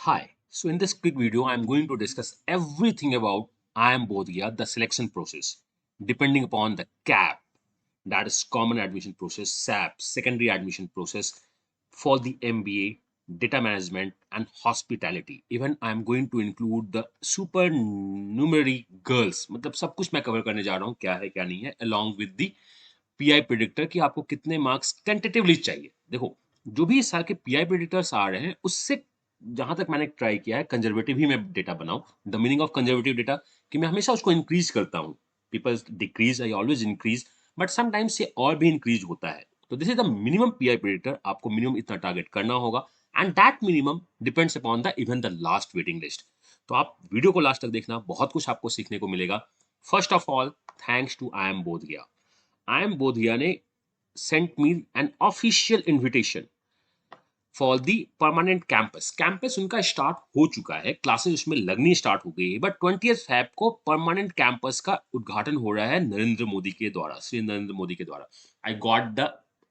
Hi, so in this quick video, I'm going to discuss everything about IIM Bodhgaya, the selection process, depending upon the CAP, that is Common Admission Process, SAP, Secondary Admission Process for the MBA, Data Management and Hospitality. Even I'm going to include the supernumerary girls, मतलब सब कुछ मैं cover करने जा रहा हूँ क्या है क्या नहीं है, along with the pi predictor कि आपको कितने मार्क्स टेंटेटिवली चाहिए। देखो, जो भी इस साल के पीआई प्रिडिक्टर्स आ रहे हैं उससे जहां तक मैंने ट्राई किया है कंजर्वेटिव ही मैं डेटा बनाऊं। The meaning of conservative data कि मैं हमेशा उसको इंक्रीज करता हूं। People decrease, I always increase, but sometimes ये और भी इंक्रीज होता है। तो this is the minimum pi predictor, आपको मिनिमम इतना टारगेट करना होगा and that minimum depends upon the even the last waiting list. तो आप वीडियो को लास्ट तक देखना, बहुत कुछ आपको सीखने को मिलेगा। First of all, thanks to I M Bodhgaya. I M Bodhgaya ने sent me an official invitation for the permanent campus. Campus उनका स्टार्ट हो चुका है, क्लासेस उसमें लगनी स्टार्ट हो गई है, बट 20th फैब को परमानेंट कैंपस का उद्घाटन हो रहा है नरेंद्र मोदी के द्वारा, श्री नरेंद्र मोदी के द्वारा। I got the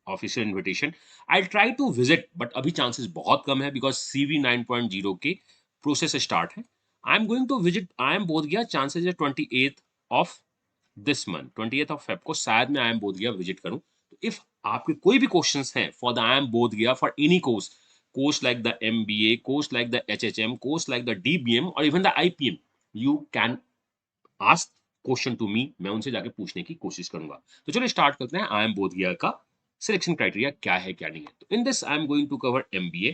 official invitation. I try to visit, but अभी चांसेस बहुत कम है बिकॉज CV 9.0 के प्रोसेस स्टार्ट है। I am going to visit I M Bodh Gaya, chances है 28th of this month, 20th of Feb को शायद मैं आई एम बोध गया विजिट करूं। तो इफ आपके कोई भी क्वेश्चंस हैं for the I M Bodh गया for any course like the MBA, course like the HHM, course like the DBM or even the IPM, you can ask question to me, मैं उनसे जाके पूछने की कोशिश करूंगा। तो चलिए स्टार्ट करते हैं आई एम बोधगया का सिलेक्शन क्राइटेरिया क्या है क्या नहीं है। तो in this I am going to cover MBA,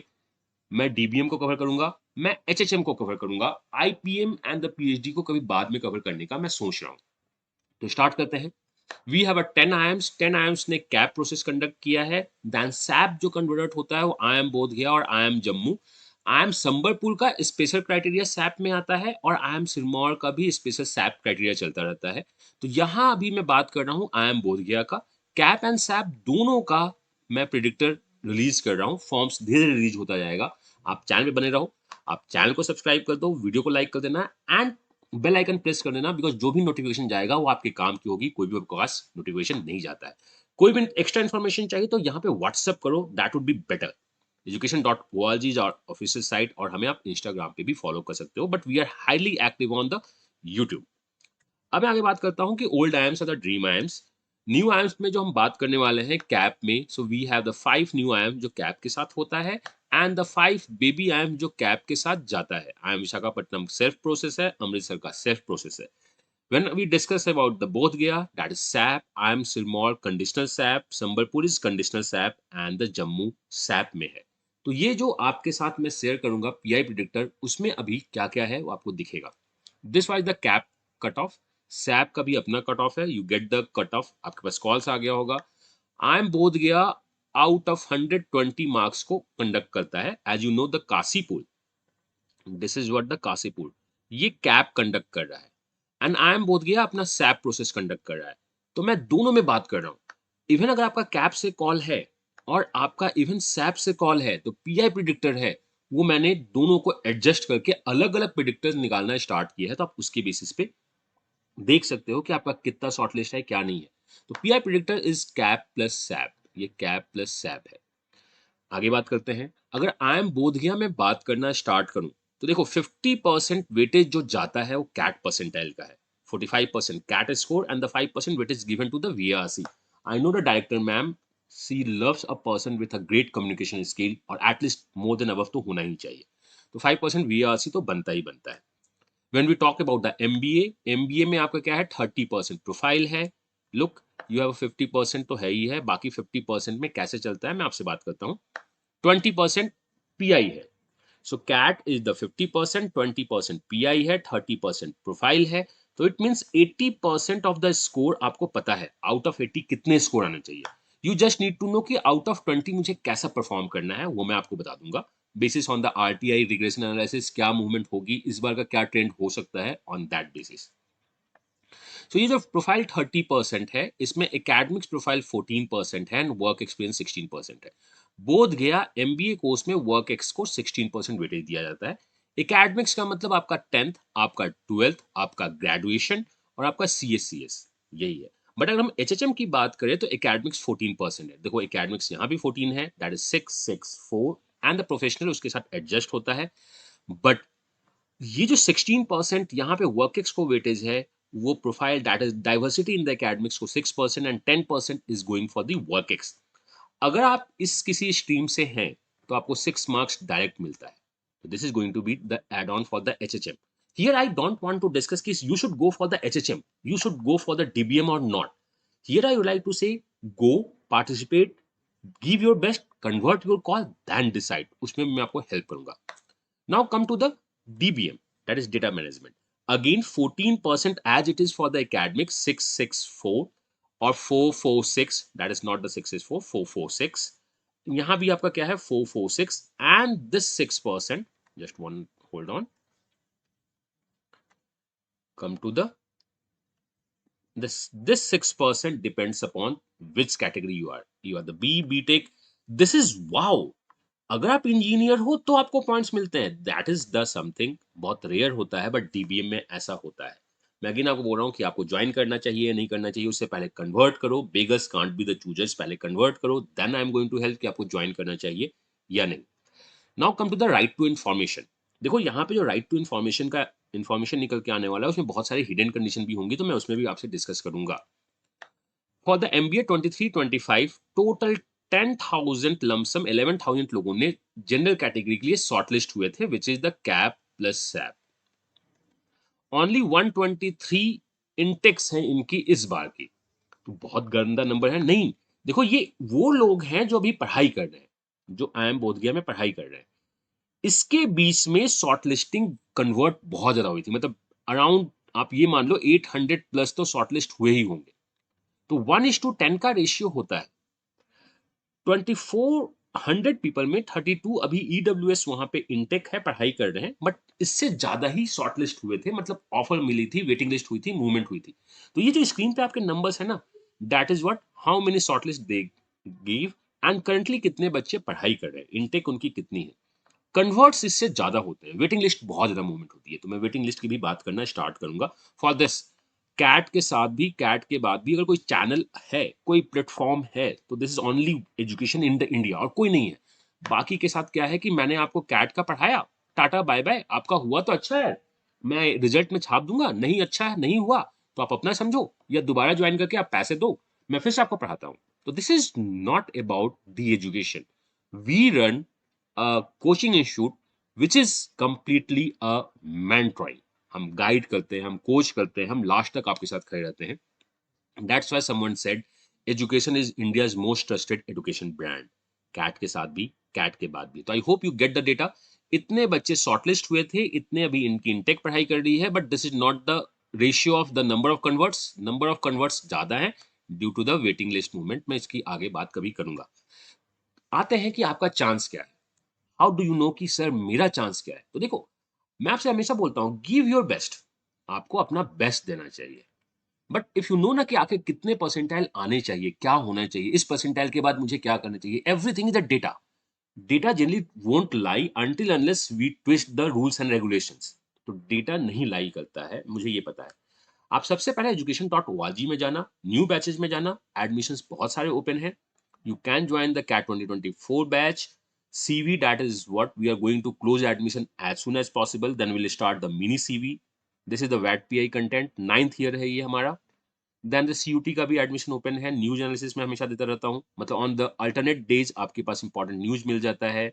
मैं DBM को कवर करूंगा, मैं HHM को कवर करूंगा, IPM एंड द PhD को कभी बाद में कवर करने का मैं सोच रहा हूं। तो स्टार्ट करते हैं। We have a 10 IIMs, 10 IIMs ने कैप प्रोसेस कंडक्ट किया है। देन सैप जो कन्वर्ट होता है वो आई एम बोधगया और I am Jammu. I am Sambalpur का स्पेशल क्राइटेरिया सैप में आता है और आई एम सिरमौर का भी स्पेशल सैप क्राइटेरिया चलता रहता है। तो यहाँ अभी मैं बात कर रहा हूँ आई एम बोधगया का। कैप एंड सैप दोनों का मैं प्रिडिक्टर रिलीज कर रहा हूँ, फॉर्म्स धीरे धीरे रिलीज होता जाएगा। आप चैनल पे बने रहो, आप चैनल को सब्सक्राइब कर दो, वीडियो को लाइक कर देना एंड बेल आइकन प्रेस कर देना, बिकॉज जो भी नोटिफिकेशन जाएगा वो आपके काम की होगी, कोई भी आपके पास नोटिफिकेशन नहीं जाता है। कोई भी एक्स्ट्रा इन्फॉर्मेशन चाहिए तो यहाँ पे व्हाट्सअप करो, that would be better. education.org is our official site और हमें आप इंस्टाग्राम पे भी फॉलो कर सकते हो, but we are highly active on the YouTube. अब मैं आगे बात करता हूँ कि ओल्ड आयम्स और the dream IIMs. New IIMs में जो हम बात करने वाले हैं कैप में, so we have the 5 new IIM जो कैप के साथ होता है एंड द 5 बेबी आयम जो कैप के साथ जाता है। आयम विशाखापट्टनम सेल्फ प्रोसेस है, अमृतसर का सेल्फ प्रोसेस है। When we discuss about the both Gaya, that is SAP, I am Sirmaur conditional SAP, Sambalpur is conditional SAP and the Jammu SAP में है। तो ये जो आपके साथ मैं शेयर करूंगा पीआई प्रिडिक्टर, उसमें अभी क्या क्या है वो आपको दिखेगा। This was the cap cut off. SAP का भी अपना कट ऑफ है, you get the cut off, आपके पास कॉल्स आ गया होगा। आई M Bodh Gaya out of 120 marks को कंडक्ट करता है। As you know the Kashipur, this is what the Kashipur, ये कैप कंडक्ट कर रहा है एंड आई एम बोध गया अपना सैप प्रोसेस कंडक्ट कर रहा है। तो मैं दोनों में बात कर रहा हूं। इवन अगर आपका कैप से कॉल है और आपका इवन सैप से कॉल है तो पीआई प्रिडिक्टर है, वो मैंने दोनों को एडजस्ट करके अलग अलग प्रिडिक्टर्स निकालना स्टार्ट किया है। तो आप उसके बेसिस पे देख सकते हो कि आपका कितना शॉर्टलिस्ट है क्या नहीं है। तो pi predictor is cap plus SAP, ये कैप प्लस सैप है। आगे बात करते हैं। अगर आई एम बोधगया में बात करना स्टार्ट करूं तो देखो 50% वेटेज जो जाता है वो कैट परसेंटाइल का है। 45% CAT score and the 5% weightage given to the VRC। I know the director ma'am, she loves a person with a great communication skill और एटलीस्ट मोर देन अबव तो होना ही चाहिए। तो 5% VRC तो बनता ही बनता है। When we talk about the MBA में आपका क्या है, 30% प्रोफाइल है। लुक, यू हैव 50% तो है ही है, बाकी 50% में कैसे चलता है मैं आपसे बात करता हूँ। 20% PI है। सो कैट इज द 50%, 20% PI है, 30% प्रोफाइल है। तो it means 80% of the score आपको पता है। आउट ऑफ 80 कितने स्कोर आने चाहिए, you just need to know कि आउट ऑफ 20 मुझे कैसा परफॉर्म करना है, वो मैं आपको बता दूंगा। Basis on the RTI regression analysis क्या मूवमेंट होगी, इस बार का क्या ट्रेंड हो सकता है, ऑन दैट बेसिस। तो ये जो प्रोफाइल 30% है, इसमें एकेडमिक्स प्रोफाइल 14% है एंड वर्क एक्सपीरियंस 16% है। बोध गया MBA कोर्स में वर्क एक्स को 16% वेटेज दिया जाता है। एकेडमिक्स का मतलब आपका 10th, आपका 12th, आपका ग्रेजुएशन और आपका CS यही है। बट अगर हम HHM की बात करें तो एकेडमिक्स 14% है। देखो एकेडमिक्स यहाँ भी 14 है, that is 6 6 4 and the professional उसके साथ एडजस्ट होता है। बट ये जो 16% यहाँ पे वर्क एक्स को वेटेज है, वो profile that is diversity in the academics को 6% and 10% is going for the work ex. अगर आप इस किसी स्ट्रीम से हैं तो आपको 6 मार्क्स डायरेक्ट मिलता है। This is going to be the add on for the HHM। Here I don't want to discuss कि you should go for the HHM, you should go for the DBM और not. Here I would like to say go, participate, give your best, convert your call, then decide. उसमें मैं आपको help करूंगा। Now come to the DBM, that is data management. Again 14% as it is for the academic 664 or 446, that is not the 664, 446. यहाँ भी आपका क्या है 446 and this 6%, just one, hold on, come to the this 6% depends upon which category you are the B.Tech. This is wow. अगर आप engineer हो तो आपको पॉइंट्स मिलते हैं, दैट इज द समथिंग, बहुत रेयर होता है बट DBM में ऐसा होता है। मैं अगेन आपको बोल रहा हूँ कि आपको ज्वाइन करना चाहिए या नहीं करना चाहिए, उससे पहले कन्वर्ट करो। Beggars can't be the choosers, पहले कन्वर्ट करो, then I am going to help कि आपको ज्वाइन करना चाहिए या नहीं। Now come to the right to information. देखो यहाँ पे जो राइट टू इन्फॉर्मेशन का इन्फॉर्मेशन निकल के आने वाला है उसमें बहुत सारे हिडन कंडीशन भी होंगी, तो मैं उसमें भी आपसे डिस्कस करूंगा। For the MBA 23-25 total 10,000 lump sum 11,000 लोगों ने जनरल कैटेगरी के लिए शॉर्टलिस्ट हुए थे, which is the cap plus SAP. Only 123 Intex हैं इनकी इस बार की, तो बहुत गंदा नंबर है नहीं। देखो ये वो लोग हैं जो अभी पढ़ाई कर रहे हैं, जो IIM बोधगया में पढ़ाई कर रहे हैं। इसके बीच में शॉर्टलिस्टिंग कन्वर्ट बहुत ज्यादा हुई थी, मतलब अराउंड आप ये मान लो 800 प्लस तो शॉर्टलिस्ट हुए ही होंगे। तो 1:10 का रेशियो होता है। 2400 पीपल में 32 अभी EWS वहां पे इंटेक है, पढ़ाई कर रहे हैं, बट इससे ज्यादा ही शॉर्टलिस्ट हुए थे, मतलब ऑफर मिली थी, वेटिंग लिस्ट हुई थी, मूवमेंट हुई थी। तो ये जो स्क्रीन पे आपके नंबर्स है ना, that is what how many shortlist they give and currently कितने बच्चे पढ़ाई कर रहे हैं, इंटेक उनकी कितनी है। कन्वर्ट्स इससे ज्यादा होते हैं, वेटिंग लिस्ट बहुत ज्यादा मूवमेंट होती है, तो मैं वेटिंग लिस्ट की भी बात करना स्टार्ट करूंगा फॉर दिस। कैट के साथ भी, कैट के बाद भी अगर कोई चैनल है, कोई प्लेटफॉर्म है, तो this is only education in the India और कोई नहीं है। बाकी के साथ क्या है कि मैंने आपको कैट का पढ़ाया, टाटा बाय बाय, आपका हुआ तो अच्छा है, मैं रिजल्ट में छाप दूंगा, नहीं अच्छा है, नहीं हुआ तो आप अपना समझो या दोबारा ज्वाइन करके आप पैसे दो, मैं फिर से आपको पढ़ाता हूँ। तो this is not about the education. We run coaching institute which is completely a mentoring. हम गाइड करते हैं, हम कोच करते हैं, हम लास्ट तक आपके साथ खड़े रहते हैं। That's why someone said education is India's most trusted education brand. CAT के साथ भी, कैट के बाद भी। तो I hope you get the data. इतने बच्चे शॉर्टलिस्ट हुए थे, इतने अभी इनकी इंटेक पढ़ाई कर रही है, but this is not the ratio of the number of converts. Number of converts ज्यादा है due to the waiting list movement. मैं इसकी आगे बात कभी करूंगा। आते हैं कि आपका चांस क्या है। हाउ डू यू नो कि सर मेरा चांस क्या है। तो देखो, मैं आपसे हमेशा बोलता हूं गिव योर बेस्ट, आपको अपना बेस्ट देना चाहिए। बट इफ यू नो ना कि आखिर कितने परसेंटाइल आने चाहिए, क्या होना चाहिए, इस परसेंटाइल के बाद मुझे क्या करना चाहिए, everything is a data. Data generally won't lie until unless we twist the rules and regulations. तो डेटा नहीं लाई करता है, मुझे ये पता है। आप सबसे पहले education.org में जाना, न्यू बैचेस में जाना, एडमिशंस बहुत सारे ओपन हैं। You can join the CAT 2024 batch. CV, that is what we are going to close admission as soon as possible, then we'll start the mini CV. This is the VAT PI content, 9th year है ये हमारा। Then the CUT का भी admission open है, news analysis में हमेशा देता रहता हूँ, मतलब ऑन द अल्टरनेट डेज आपके पास इंपॉर्टेंट न्यूज मिल जाता है।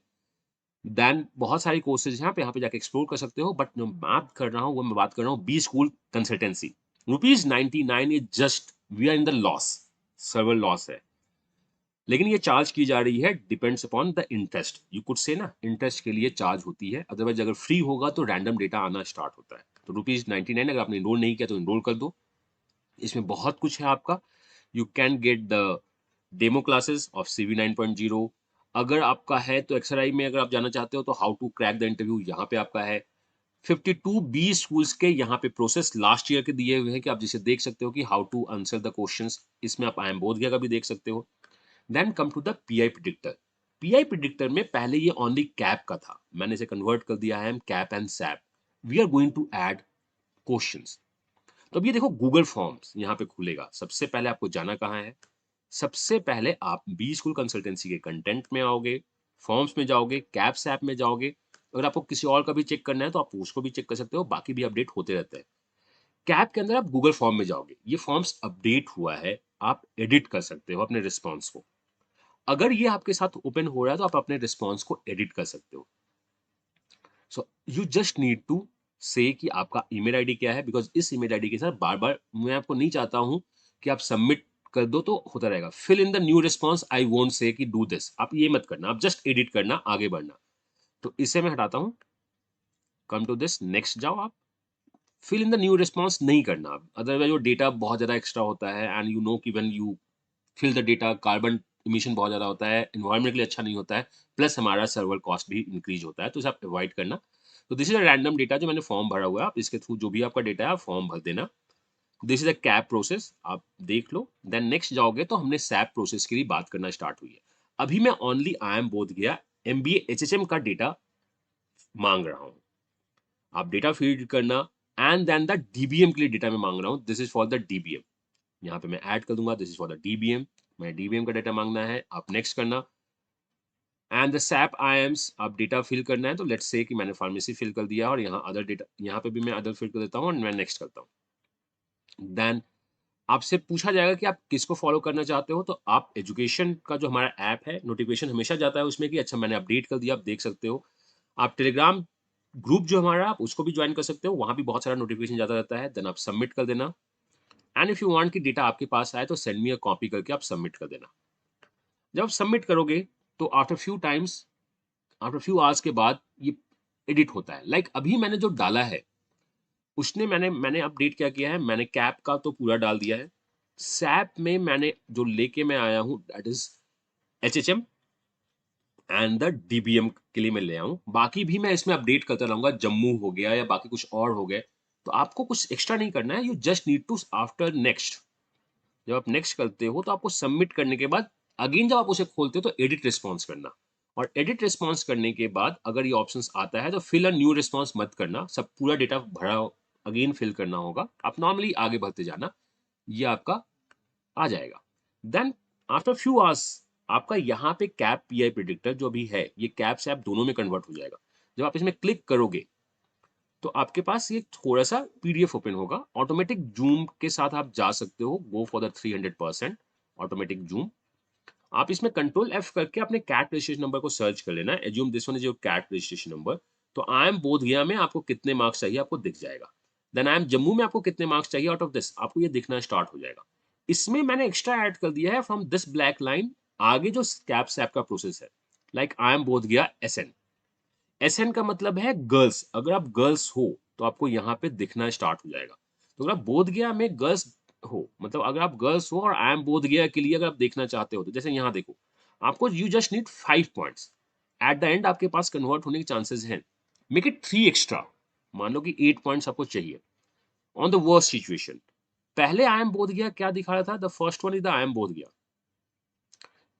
देन बहुत सारे कोर्सेज हैं, आप यहाँ पे जाके एक्सप्लोर कर सकते हो, बट जो बात कर रहा हूँ वो मैं बात कर रहा हूँ B school consultancy. ₹99 is just, we are in the loss, server loss है, लेकिन ये चार्ज की जा रही है, depends upon the interest. You could say ना इंटरेस्ट के लिए चार्ज होती है, अदरवाइज अगर फ्री होगा तो रैंडम डेटा आना स्टार्ट होता है। तो ₹99, अगर आपने इनरोल नहीं किया तो इनरोल कर दो। इसमें बहुत कुछ है आपका। You can get the demo classes of CV 9.0। अगर आपका है तो XRI में अगर आप जाना चाहते हो तो how to crack the interview यहाँ पे आपका है। 52 B स्कूल्स के यहाँ पे प्रोसेस लास्ट ईयर के दिए हुए हैं कि आप जिसे देख सकते हो कि how to answer the questions. इसमें आप IIM बोधगया का भी देख सकते हो। Then come to the PI predictor. PI predictor में पहले ये ओनली कैप का था, मैंने इसे कन्वर्ट कर दिया है CAP and SAP. We are going to add questions. तो अब ये देखो गूगल फॉर्म्स यहाँ पे खुलेगा। सबसे पहले आपको जाना कहाँ है, सबसे पहले आप बी स्कूल कंसल्टेंसी के कंटेंट में आओगे, फॉर्म्स में जाओगे, कैप्स ऐप में जाओगे, अगर आपको किसी और का भी चेक करना है तो आप उसको भी चेक कर सकते हो, बाकी भी अपडेट होते रहते हैं। कैप के अंदर आप गूगल फॉर्म में जाओगे, ये फॉर्म्स अपडेट हुआ है, आप एडिट कर सकते हो अपने रिस्पॉन्स को। अगर ये आपके साथ ओपन हो रहा है तो आप अपने रिस्पॉन्स को एडिट कर सकते हो। So you just need to say कि आपका ईमेल आईडी क्या है, बिकॉज इस ईमेल आईडी के साथ बार बार मैं आपको नहीं चाहता हूं कि आप सबमिट कर दो तो होता रहेगा। Fill in the new response, I won't say कि डू दिस, आप ये मत करना, आप जस्ट एडिट करना, आगे बढ़ना। तो इसे मैं हटाता हूं, कम टू दिस, नेक्स्ट जाओ आप। Fill in the new response नहीं करना आप, अदरवाइज वो डेटा बहुत ज्यादा एक्स्ट्रा होता है, एंड यू नो कि when you fill the data carbon emission बहुत ज़्यादा होता है, इन्वायरमेंट के लिए अच्छा नहीं होता है, प्लस हमारा सर्वर कॉस्ट भी इंक्रीज होता है, तो इसे आप अवॉइड करना। तो this is a random data जो मैंने फॉर्म भरा हुआ है, आप इसके थ्रू जो भी आपका डेटा है आप फॉर्म भर देना। This is a cap process, आप देख लो। देन नेक्स्ट जाओगे तो हमने सैप प्रोसेस के लिए बात करना स्टार्ट हुई है। अभी मैं ओनली आई एम बोध गया MBA HHM का डेटा मांग रहा हूँ, आप डेटा फीड करना। एंड देन द DBM के लिए डेटा मैं मांग रहा हूँ, this is for the DBM। यहाँ पे मैं ऐड कर दूंगा, this is for the DBM, मैं DBM का डेटा मांगना है, आप नेक्स्ट करना। एंड द सैप IAMS आप डेटा फिल करना है, तो लेट्स से कि मैंने फार्मेसी फिल कर दिया और यहाँ अदर डेटा, यहाँ पे भी मैं अदर फिल कर देता हूँ और मैं नेक्स्ट करता हूँ। देन आपसे पूछा जाएगा कि आप किसको फॉलो करना चाहते हो, तो आप एजुकेशन का जो हमारा ऐप है, नोटिफिकेशन हमेशा जाता है उसमें कि अच्छा मैंने अपडेट कर दिया, आप देख सकते हो। आप टेलीग्राम ग्रुप जो हमारा, आप उसको भी ज्वाइन कर सकते हो, वहाँ भी बहुत सारा नोटिफिकेशन जाता रहता है। देन आप सबमिट कर देना, एंड इफ यू वांट कि डेटा आपके पास आए तो सेंड मी अ कॉपी करके आप सबमिट कर देना। जब आप सबमिट करोगे तो आफ्टर फ्यू आवर्स के बाद ये एडिट होता है। लाइक अभी मैंने जो डाला है उसने मैंने अपडेट क्या किया है, मैंने कैप का तो पूरा डाल दिया है। सैप में मैंने जो लेके मैं आया हूँ that is HHM and the DBM के लिए मैं ले आऊँ, बाकी भी मैं इसमें अपडेट करता रहूंगा, जम्मू हो गया या बाकी कुछ और हो गए। तो आपको कुछ एक्स्ट्रा नहीं करना है, you just need to after next, जब आप नेक्स्ट करते हो तो आपको सबमिट करने के बाद अगेन जब आप उसे खोलते हो तो एडिट रिस्पॉन्स करना। और एडिट रिस्पॉन्स करने के बाद अगर ये ऑप्शंस आता है तो फिल अ न्यू रिस्पॉन्स मत करना, सब पूरा डेटा भरा अगेन फिल करना होगा, आप नॉर्मली आगे बढ़ते जाना, ये आपका आ जाएगा। देन आफ्टर फ्यू आवर्स आपका यहाँ पे कैप PI प्रिडिक्टर जो भी है, ये कैप से आप दोनों में कन्वर्ट हो जाएगा। जब आप इसमें क्लिक करोगे तो आपके पास ये थोड़ा सा PDF ओपन होगा, ऑटोमेटिक जूम के साथ आप जा सकते हो, go for the 300% automatic zoom. आप इसमें Ctrl+F करके अपने कैट रजिस्ट्रेशन नंबर को सर्च कर लेना, assume this one is your CAT registration number. तो आई एम बोध गया में आपको कितने मार्क्स चाहिए आपको दिख जाएगा। देन आई एम जम्मू में आपको कितने मार्क्स चाहिए आउट ऑफ दिस, आपको ये दिखना स्टार्ट हो जाएगा। इसमें मैंने एक्स्ट्रा ऐड कर दिया है फ्रॉम दिस ब्लैक लाइन आगे जो कैप सैप का प्रोसेस है, लाइक आई एम बोध गया SN का मतलब है गर्ल्स, अगर आप गर्ल्स हो तो आपको यहाँ पे दिखना स्टार्ट हो जाएगा। तो अगर आप बोध गया में गर्ल्स हो, मतलब अगर आप गर्ल्स हो और आई एम बोध गया के लिए अगर आप देखना चाहते हो तो जैसे यहाँ देखो, आपको you just need 5 points, at the end आपके पास कन्वर्ट होने के चांसेस हैं। मेक इट 3 एक्स्ट्रा, मान लो कि 8 पॉइंट्स आपको चाहिए। ऑन द वर्स्ट सिचुएशन, पहले आई एम बोध गया क्या दिखा रहा था, the first one is the I M Bodh गया,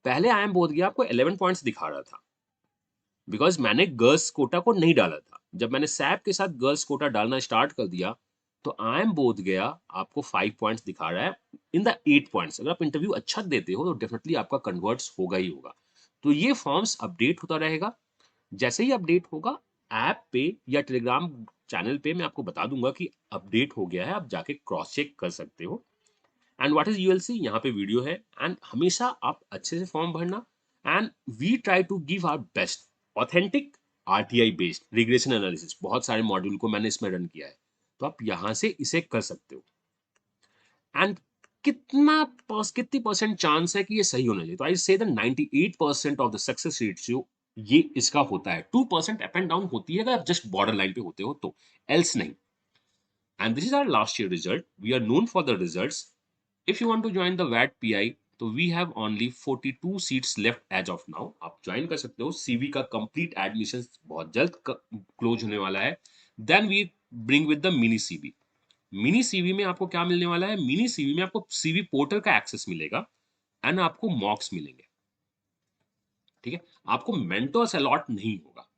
पहले आई एम बोध गया आपको 11 पॉइंट्स दिखा रहा था, बिकॉज मैंने गर्ल्स कोटा को नहीं डाला था। जब मैंने सैप के साथ गर्ल्स कोटा डालना स्टार्ट कर दिया तो आई एम बोध गया आपको 5 पॉइंट्स दिखा रहा है इन द 8 पॉइंट्स। अगर आप इंटरव्यू अच्छा देते हो तो डेफिनेटली आपका कन्वर्ट्स होगा ही होगा। तो ये फॉर्म्स अपडेट होता रहेगा, जैसे ही अपडेट होगा ऐप पे या टेलीग्राम चैनल पे मैं आपको बता दूंगा कि अपडेट हो गया है, आप जाके क्रॉस चेक कर सकते हो। एंड व्हाट इज ULC, यहाँ पे वीडियो है, एंड हमेशा आप अच्छे से फॉर्म भरना। And we try to give our best, authentic RTI based regression analysis, बहुत सारे मॉड्यूल को मैंने इसमें रन किया है, तो आप यहाँ से इसे कर सकते हो। एंड कितनी परसेंट चांस है कि ये सही होना चाहिए, तो आई से the 98% of the success rate जो ये इसका होता है, 2% अप एंड डाउन होती है अगर आप जस्ट बॉर्डर लाइन पे होते हो तो, एल्स नहीं। And this is our last year result, we are known for the results. If you want to join the VAT PI, तो we have only 42 seats left as of now, आप join कर सकते हो। CV का complete admission बहुत जल्द close होने वाला है। Then we bring with the mini CV। Mini CV में आपको क्या मिलने वाला है, मिनी CV में आपको CV पोर्टल का एक्सेस मिलेगा एंड आपको मॉक्स मिलेंगे, ठीक है। आपको मेंटोर्स अलॉट नहीं होगा,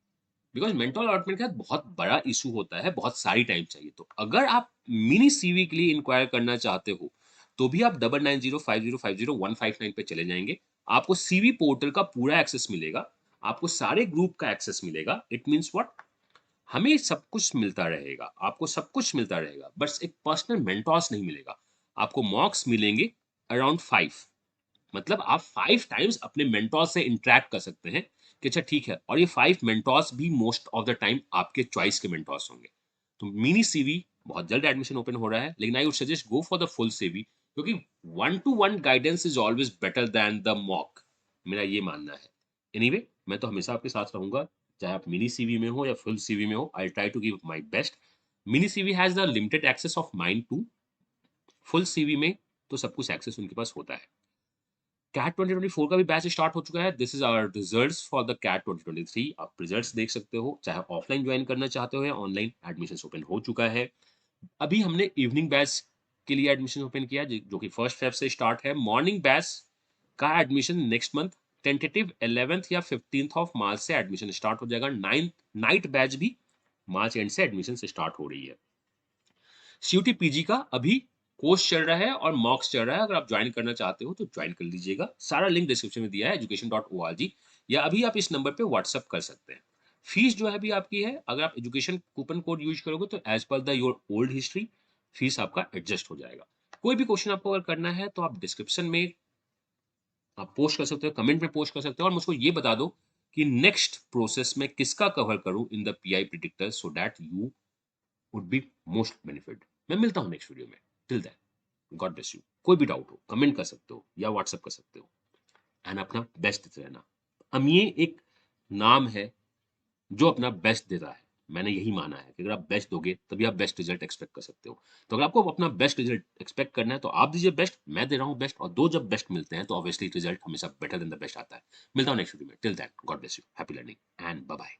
बिकॉज मेंटोर अलॉटमेंट का बहुत बड़ा इशू होता है, बहुत सारी टाइम चाहिए। तो अगर आप मिनी CV के लिए इंक्वायर करना चाहते हो तो भी आप 9905050159 पे चले जाएंगे, आपको CV पोर्टल का पूरा एक्सेस मिलेगा, आपको सारे ग्रुप का एक्सेस मिलेगा। इट मीन्स व्हाट, हमें सब कुछ मिलता रहेगा, आपको सब कुछ मिलता रहेगा, बस एक पर्सनल मेंटोर्स नहीं मिलेगा। आपको मॉक्स मिलेंगे अराउंड 5, मतलब आप 5 टाइम्स अपने मेंटोर से इंटरैक्ट कर सकते हैं कि अच्छा ठीक है, और ये 5 मेंटोर्स भी मोस्ट ऑफ द टाइम आपके चॉइस के मेंटोर्स होंगे। तो मिनी सीवी बहुत जल्द एडमिशन ओपन हो रहा है, लेकिन I would suggest go for the full CV, क्योंकि 1-to-1 guidance is always better than the mock, मेरा ये मानना है। एनीवे मैं तो हमेशा आपके साथ रहूंगा, चाहे आप मिनी सीवी में हो या फुल सीवी में हो। I try to give my best. Mini CV has the limited access of mind to, full CV में तो सब कुछ एक्सेस उनके पास होता है। कैट 2024 का भी बैच स्टार्ट हो चुका है। This is our results for the CAT 2023। आप रिजल्ट्स देख सकते हो, चाहे ऑफलाइन ज्वाइन करना चाहते हो या ऑनलाइन, एडमिशन ओपन हो चुका है। अभी हमने इवनिंग बैच के लिए एडमिशन ओपन किया, जो कि 1 फेब से स्टार्ट है। मॉर्निंग बैच का admission next month tentative 11th या 15th ऑफ मार्च से एडमिशन स्टार्ट हो जाएगा। नाइट बैच भी मार्च एंड से एडमिशन से स्टार्ट हो रही है। सीयूटी पीजी का अभी कोर्स चल रहा है और मॉक्स चल रहा है, अगर आप ज्वाइन करना चाहते हो तो ज्वाइन कर लीजिएगा। सारा लिंक डिस्क्रिप्शन में दिया है education.org, या अभी आप इस नंबर पे व्हाट्सअप कर सकते हैं। फीस जो है अभी आपकी है, अगर आप एजुकेशन कूपन कोड यूज करोगे तो as per the your old history fees आपका एडजस्ट हो जाएगा। कोई भी क्वेश्चन आपको अगर करना है तो आप डिस्क्रिप्शन में आप पोस्ट कर सकते हो, कमेंट में पोस्ट कर सकते हो, और मुझको ये बता दो कि नेक्स्ट प्रोसेस में किसका कवर करूं in the PI predictor, so that you would be most benefit. मैं मिलता हूं नेक्स्ट वीडियो में। Till then God bless you. कोई भी डाउट हो कमेंट कर सकते हो या व्हाट्सएप कर सकते हो, एंड अपना बेस्ट देते रहना। अमिए एक नाम है जो अपना बेस्ट देता है। मैंने यही माना है कि अगर आप बेस्ट दोगे तभी आप बेस्ट रिजल्ट एक्सपेक्ट कर सकते हो। तो अगर आपको अपना बेस्ट रिजल्ट एक्सपेक्ट करना है तो आप दीजिए बेस्ट, मैं दे रहा हूँ बेस्ट, और दो जब बेस्ट मिलते हैं तो ऑब्वियसली रिजल्ट हमेशा बेटर देन द बेस्ट आता है। मिलता हूँ नेक्स्ट वीडियो में। Till then God bless you, happy learning and bye bye.